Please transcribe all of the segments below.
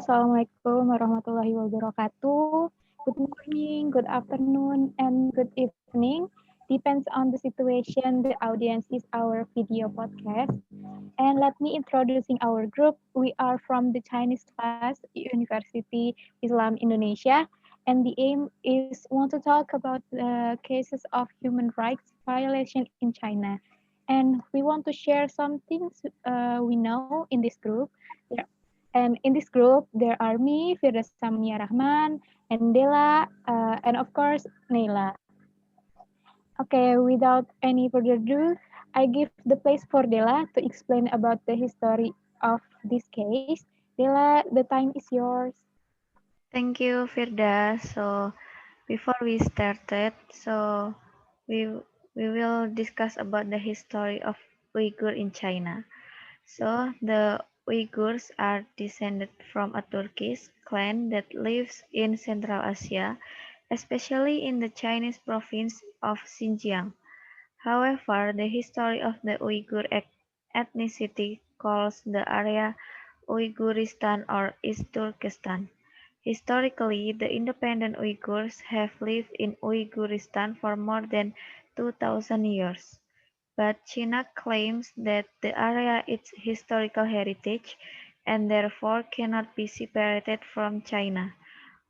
Assalamualaikum warahmatullahi wabarakatuh. Good morning, good afternoon, and good evening. Depends on the situation the audience is our video podcast. And let me introducing our group. We are from the Chinese class, University Islam Indonesia, and the aim is want to talk about the cases of human rights violation in China. And we want to share some things we know in this group. And in this group, there are me, Firda Samia Rahman, and Dela, and of course, Neila. Okay, without any further ado, I give the place for Dela to explain about the history of this case. Dela, the time is yours. Thank you, Firda. So before we started, we we will discuss about the history of Uyghur in China. So the Uyghurs are descended from a Turkish clan that lives in Central Asia, especially in the Chinese province of Xinjiang. However, the history of the Uyghur ethnicity calls the area Uyghuristan or East Turkestan. Historically, the independent Uyghurs have lived in Uyghuristan for more than 2,000 years, but China claims that the area is historical heritage and therefore cannot be separated from China.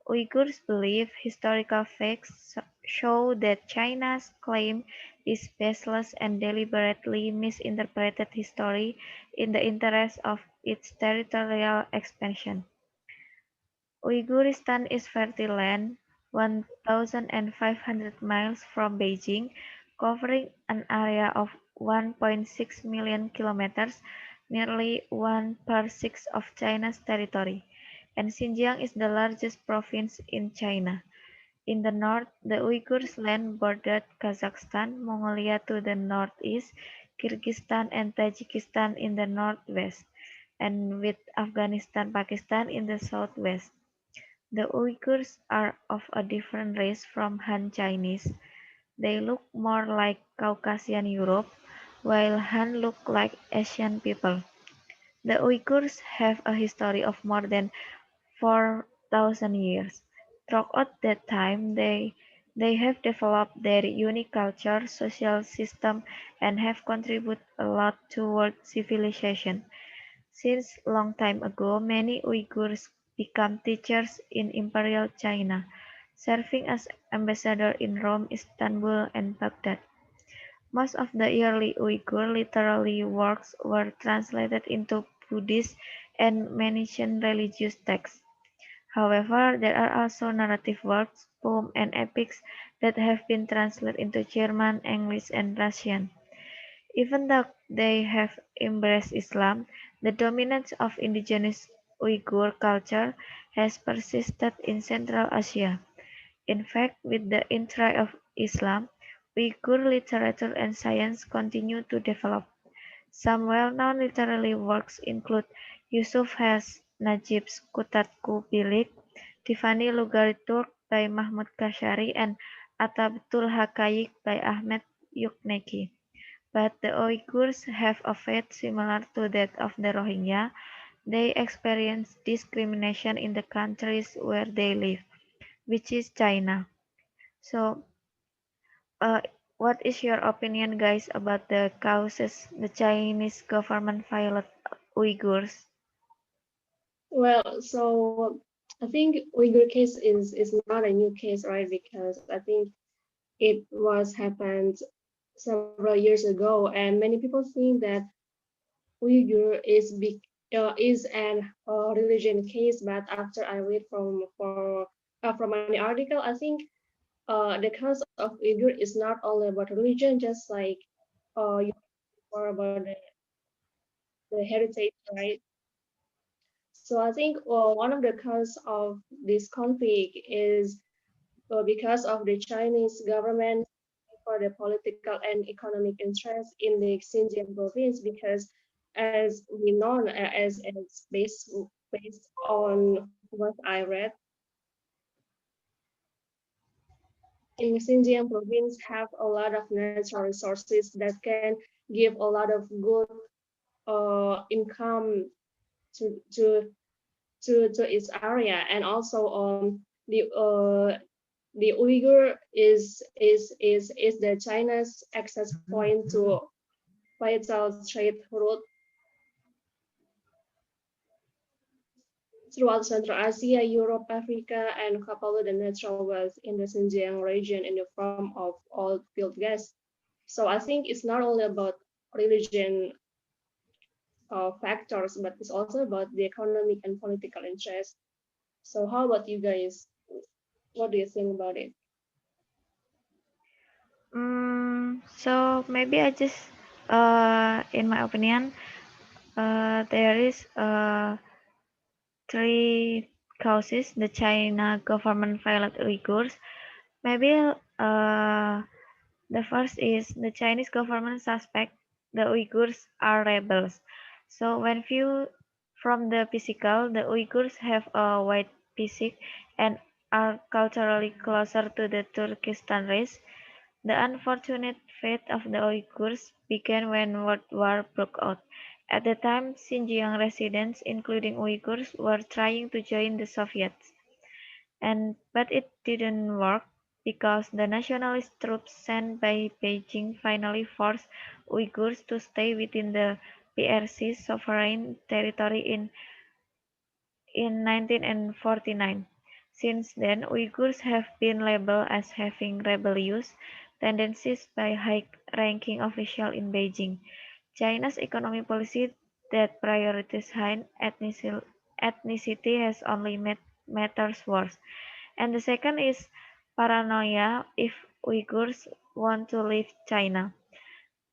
Uyghurs believe historical facts show that China's claim is baseless and deliberately misinterpreted history in the interest of its territorial expansion. Uyghuristan is fertile land, 1,500 miles from Beijing, covering an area of 1.6 million kilometers, nearly 1/6 of China's territory, and Xinjiang is the largest province in China. In the north, the Uyghurs land bordered Kazakhstan, Mongolia to the northeast, Kyrgyzstan and Tajikistan in the northwest, and with Afghanistan, Pakistan in the southwest. The Uyghurs are of a different race from Han Chinese. They look more like Caucasian Europe, while Han look like Asian people. The Uyghurs have a history of more than 4,000 years. Throughout that time, they have developed their unique culture, social system, and have contributed a lot toward civilization. Since long time ago, many Uyghurs become teachers in Imperial China, serving as ambassador in Rome, Istanbul, and Baghdad. Most of the early Uyghur literary works were translated into Buddhist and Manichaean religious texts. However, there are also narrative works, poems, and epics that have been translated into German, English, and Russian. Even though they have embraced Islam, the dominance of indigenous Uyghur culture has persisted in Central Asia. In fact, with the entry of Islam, Uyghur literature and science continue to develop. Some well-known literary works include Yusuf Has Najib's Kutatku Bilik, Divani Lugari Turk by Mahmud Kashari, and Atabtul Haqaiq by Ahmed Yukneki. But the Uyghurs have a fate similar to that of the Rohingya. They experience discrimination in the countries where they live, which is China. So, uh, what is your opinion, guys, about the causes the Chinese government violate Uyghurs? Well, so I think Uyghur case is not a new case, right? Because I think it was happened several years ago, and many people think that Uyghur is an religion case. But after I read from an article, I think the cause of Uyghur is not only about religion, just like you or about the heritage, right? So I think one of the cause of this conflict is because of the Chinese government for the political and economic interest in the Xinjiang province. Because as we know, as based on what I read, in Xinjiang province have a lot of natural resources that can give a lot of good income to to its area, and also the Uyghur is the China's access point to vital trade route throughout Central Asia, Europe, Africa, and coupled with the natural wealth in the Xinjiang region in the form of oil field gas. So I think it's not only about religion factors, but it's also about the economic and political interest. So how about you guys? What do you think about it? So maybe I just, in my opinion, there is three causes the China government violate Uyghurs. Maybe the first is the Chinese government suspect the Uyghurs are rebels. So when viewed from the physical, the Uyghurs have a white physique and are culturally closer to the Turkestan race. The unfortunate fate of the Uyghurs began when World War broke out. At the time, Xinjiang residents, including Uyghurs, were trying to join the Soviets, but it didn't work because the nationalist troops sent by Beijing finally forced Uyghurs to stay within the PRC's sovereign territory in 1949. Since then, Uyghurs have been labeled as having rebellious tendencies by high-ranking officials in Beijing. China's economic policy that prioritizes high ethnicity has only made matters worse. And the second is paranoia if Uyghurs want to leave China.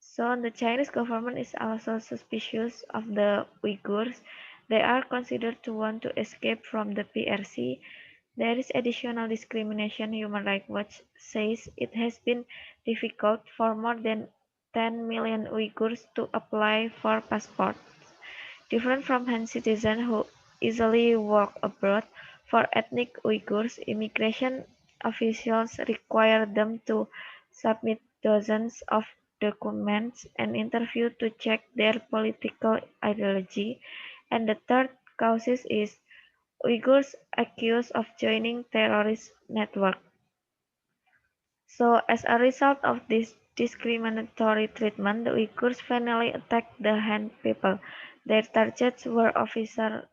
So the Chinese government is also suspicious of the Uyghurs. They are considered to want to escape from the PRC. There is additional discrimination. Human Rights Watch says it has been difficult for more than 10 million Uyghurs to apply for passports. Different from Han citizens who easily work abroad, for ethnic Uyghurs, immigration officials require them to submit dozens of documents and interviews to check their political ideology. And the third cause is Uyghurs accused of joining terrorist network. So as a result of this discriminatory treatment, the Uyghurs finally attacked the Han people. Their targets were officers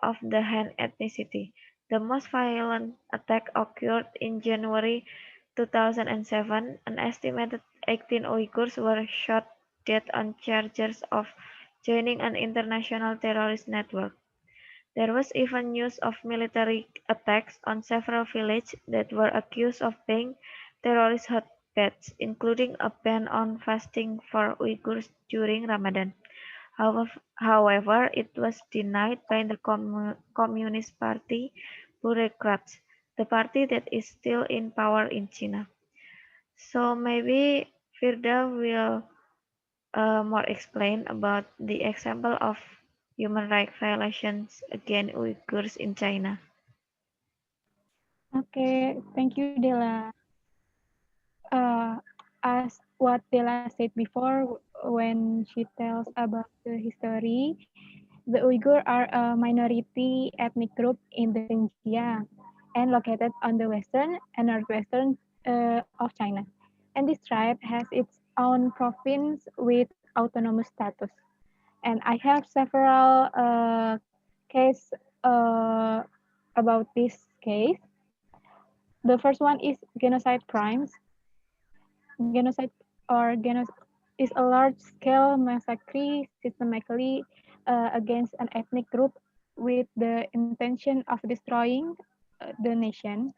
of the Han ethnicity. The most violent attack occurred in January 2007. An estimated 18 Uyghurs were shot dead on charges of joining an international terrorist network. There was even news of military attacks on several villages that were accused of being terrorist hotbeds, including a ban on fasting for Uyghurs during Ramadan. However, it was denied by the Communist Party bureaucrats, the party that is still in power in China. So maybe Firda will more explain about the example of human rights violations against Uyghurs in China. Okay, thank you, Dela. Uh, as what Dela said before, when she tells about the history, the Uyghur are a minority ethnic group in the Xinjiang and located on the western and northwestern of China. And this tribe has its own province with autonomous status. And I have several cases uh, about this case. The first one is genocide crimes. Genocide or is a large-scale massacre systematically against an ethnic group with the intention of destroying the nation.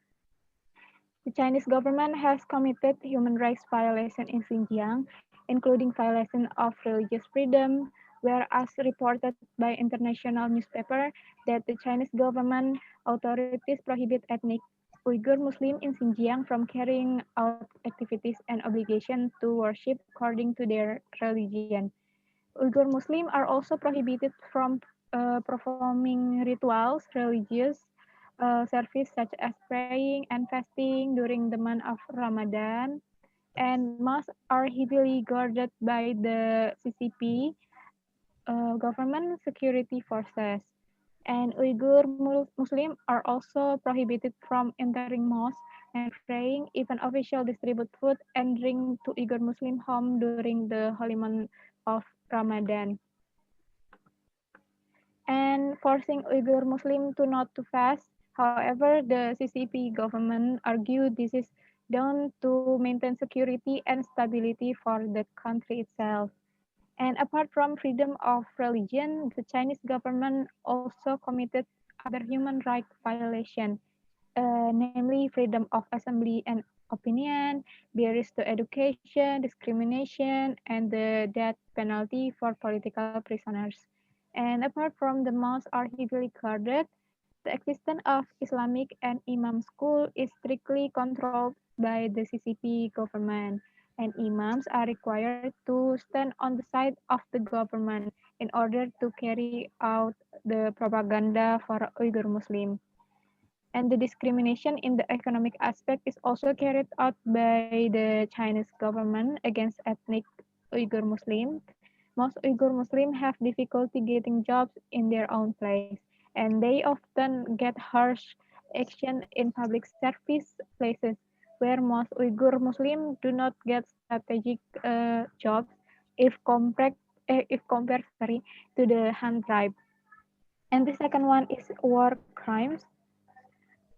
The Chinese government has committed human rights violations in Xinjiang, including violation of religious freedom, whereas reported by international newspaper that the Chinese government authorities prohibit ethnic Uyghur Muslim in Xinjiang from carrying out activities and obligation to worship according to their religion. Uyghur Muslims are also prohibited from performing rituals, religious service such as praying and fasting during the month of Ramadan, and mosques are heavily guarded by the CCP, government security forces. And Uyghur Muslims are also prohibited from entering mosques and praying. Even officials distribute food and drink to Uyghur Muslim home during the holy month of Ramadan. And forcing Uyghur Muslim to not to fast. However, the CCP government argued this is done to maintain security and stability for the country itself. And apart from freedom of religion, the Chinese government also committed other human rights violations, namely freedom of assembly and opinion, barriers to education, discrimination, and the death penalty for political prisoners. And apart from the mosques are heavily guarded, the existence of Islamic and Imam school is strictly controlled by the CCP government, and imams are required to stand on the side of the government in order to carry out the propaganda for Uyghur Muslim. And the discrimination in the economic aspect is also carried out by the Chinese government against ethnic Uyghur Muslims. Most Uyghur Muslims have difficulty getting jobs in their own place, and they often get harsh action in public service places where most Uyghur Muslims do not get strategic jobs if compared to the Han tribe. And the second one is war crimes.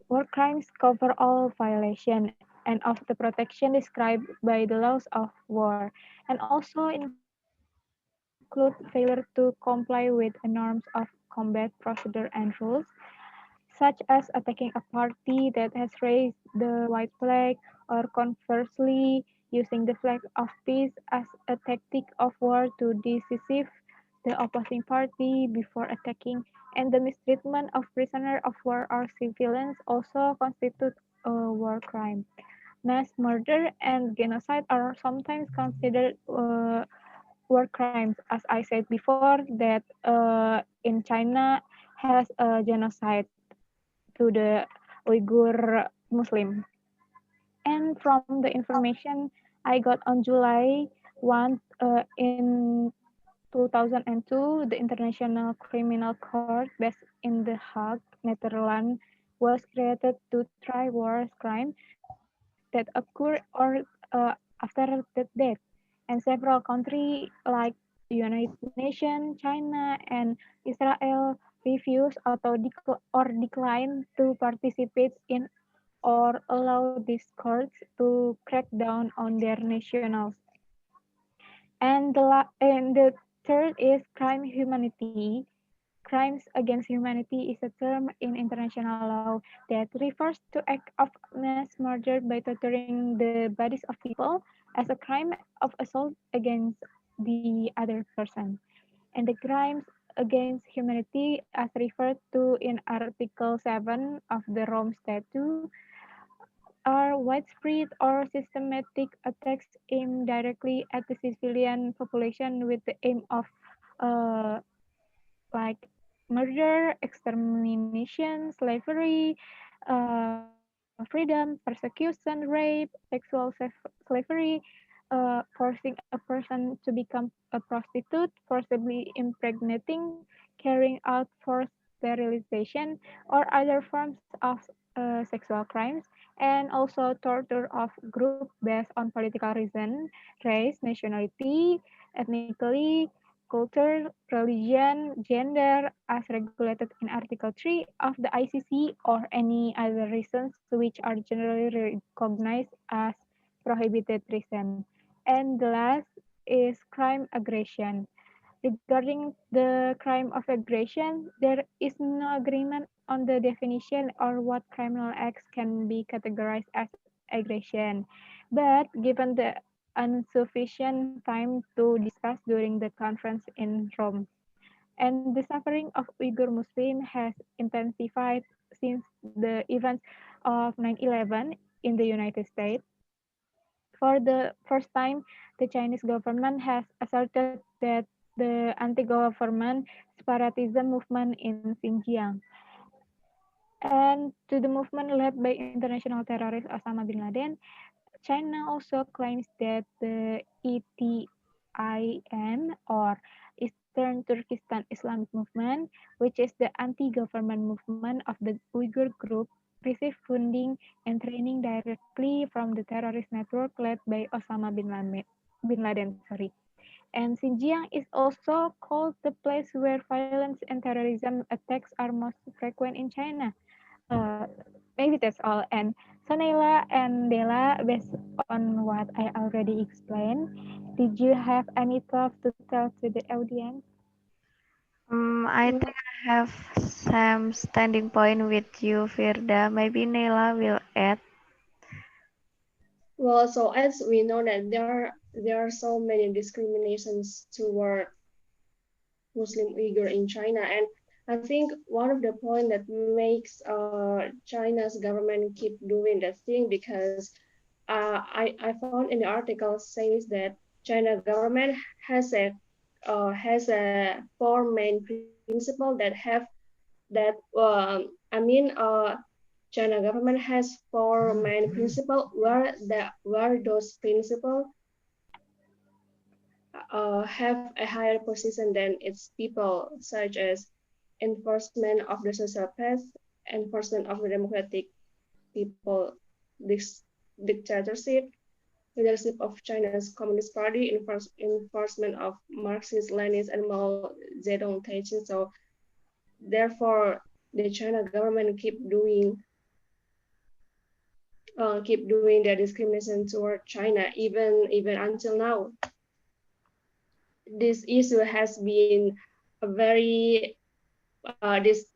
War crimes cover all violation and of the protection described by the laws of war, and also include failure to comply with the norms of combat procedure and rules, such as attacking a party that has raised the white flag, or conversely using the flag of peace as a tactic of war to deceive the opposing party before attacking, and the mistreatment of prisoners of war or civilians also constitute a war crime. Mass murder and genocide are sometimes considered war crimes, as I said before, that in China has a genocide to the Uyghur Muslim. And from the information I got on July 1 in 2002, the International Criminal Court based in The Hague, Netherlands, was created to try war crimes that occur or after the death. And several countries like United Nations, China, and Israel refuse or decline to participate in or allow these courts to crack down on their nationals. And the third is crime humanity. Crimes against humanity is a term in international law that refers to act of mass murder by torturing the bodies of people as a crime of assault against the other person. And the crimes against humanity as referred to in Article 7 of the Rome Statute are widespread or systematic attacks aimed directly at the civilian population with the aim of uh, like murder, extermination, slavery, freedom, persecution, rape, sexual slavery, forcing a person to become a prostitute, forcibly impregnating, carrying out forced sterilization, or other forms of sexual crimes, and also torture of group based on political reason, race, nationality, ethnically, culture, religion, gender as regulated in Article 3 of the ICC or any other reasons which are generally recognized as prohibited reason. And the last is crime aggression. Regarding the crime of aggression, there is no agreement on the definition or what criminal acts can be categorized as aggression. But given the insufficient time to discuss during the conference in Rome, and the suffering of Uyghur Muslim has intensified since the events of 9/11 in the United States. For the first time, the Chinese government has asserted that the anti-government separatism movement in Xinjiang and to the movement led by international terrorist Osama bin Laden, China also claims that the ETIN or Eastern Eastern Turkestan Islamic Movement, which is the anti-government movement of the Uyghur group, received funding and training directly from the terrorist network led by Osama bin Laden. And Xinjiang is also called the place where violence and terrorism attacks are most frequent in China. Uh, Maybe that's all. And so Naila and Dela, based on what I already explained, did you have any thoughts to tell to the audience? I think I have some standing point with you, Firda. Maybe Nela will add. Well, so as we know that there are so many discriminations toward Muslim Uyghur in China, and I think one of the point that makes China's government keep doing that thing because I found in the article says that China government has a four main principle that have that China government has four main principle where those principles have a higher position than its people, such as enforcement of the social path, enforcement of the democratic people, this dictatorship, leadership of China's Communist Party, enforcement of Marxist, Leninist, and Mao Zedong teaching. So therefore, the China government keep doing their discrimination toward China even until now. This issue has been a very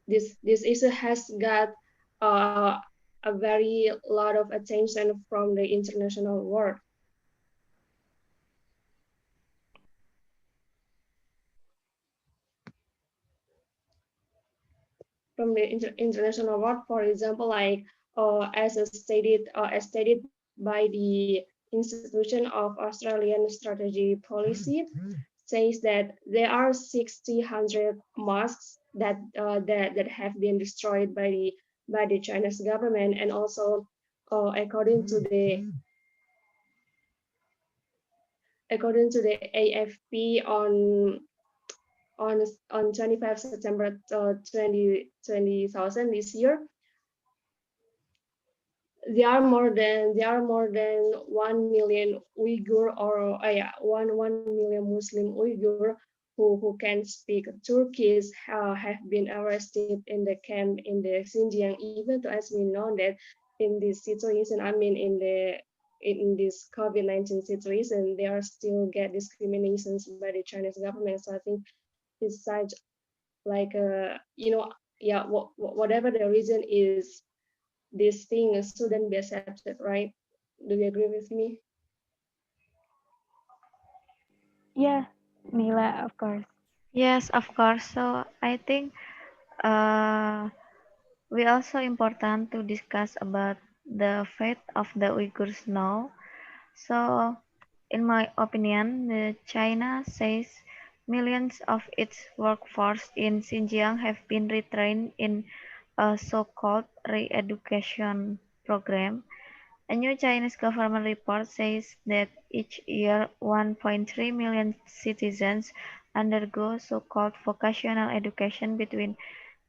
this issue has got uh, a very lot of attention from the international world. From the international world, for example, like as stated by the Institution of Australian Strategy Policy, says that there are 600 mosques that have been destroyed by the Chinese government, and also according to the AFP on 25 September 2020 this year, there are more than 1 million Uyghur or 1 million Muslim Uyghur who can speak Turkish have been arrested in the camp in the Xinjiang. Even though as we know that in this situation, I mean in this COVID-19 situation, they are still get discriminations by the Chinese government. So I think it's such like yeah, whatever the reason is, this thing shouldn't be accepted, right? Do you agree with me? Yeah, Nila, of course. Yes, of course. So I think uh, we also important to discuss about the fate of the Uyghurs now. So, in my opinion, the China says millions of its workforce in Xinjiang have been retrained in a so-called re-education program. A new Chinese government report says that each year 1.3 million citizens undergo so-called vocational education between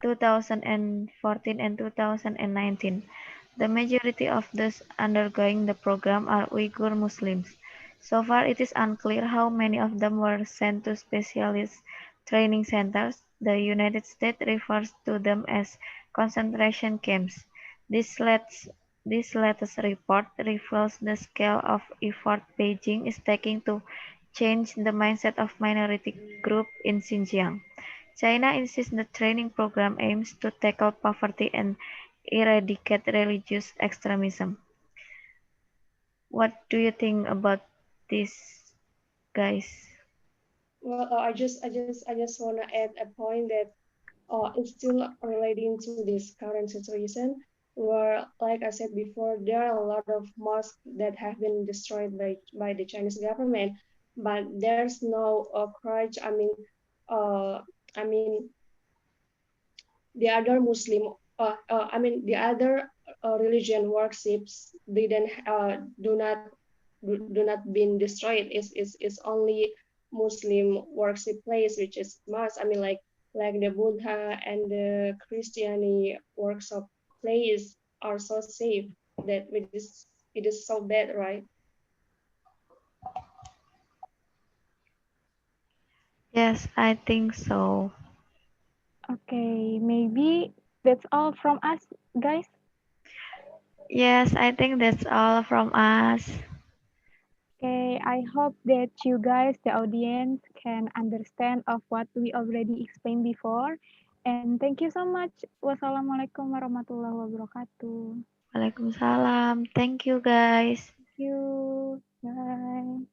2014 and 2019. The majority of those undergoing the program are Uyghur Muslims. So far, it is unclear how many of them were sent to specialist training centers. The United States refers to them as concentration camps. This latest, this latest report reveals the scale of effort Beijing is taking to change the mindset of minority groups in Xinjiang. China insists the training program aims to tackle poverty and eradicate religious extremism. What do you think about this, guys? Well, I just want to add a point that it's still relating to this current situation where, like I said before, there are a lot of mosques that have been destroyed by the Chinese government, but there's no courage. Uh, I mean, the other Muslim, the other religion worships didn't do not been destroyed. It's only Muslim worship place, which is mosque. I mean, like the Buddha and the Christianity workshop place are so safe that it is so bad, right? Yes, I think so. Okay, maybe that's all from us, guys. Yes, I think that's all from us. Okay, I hope that you guys, the audience, can understand of what we already explained before. And thank you so much. Wassalamualaikum warahmatullahi wabarakatuh. Waalaikumsalam. Thank you, guys. Thank you. Bye.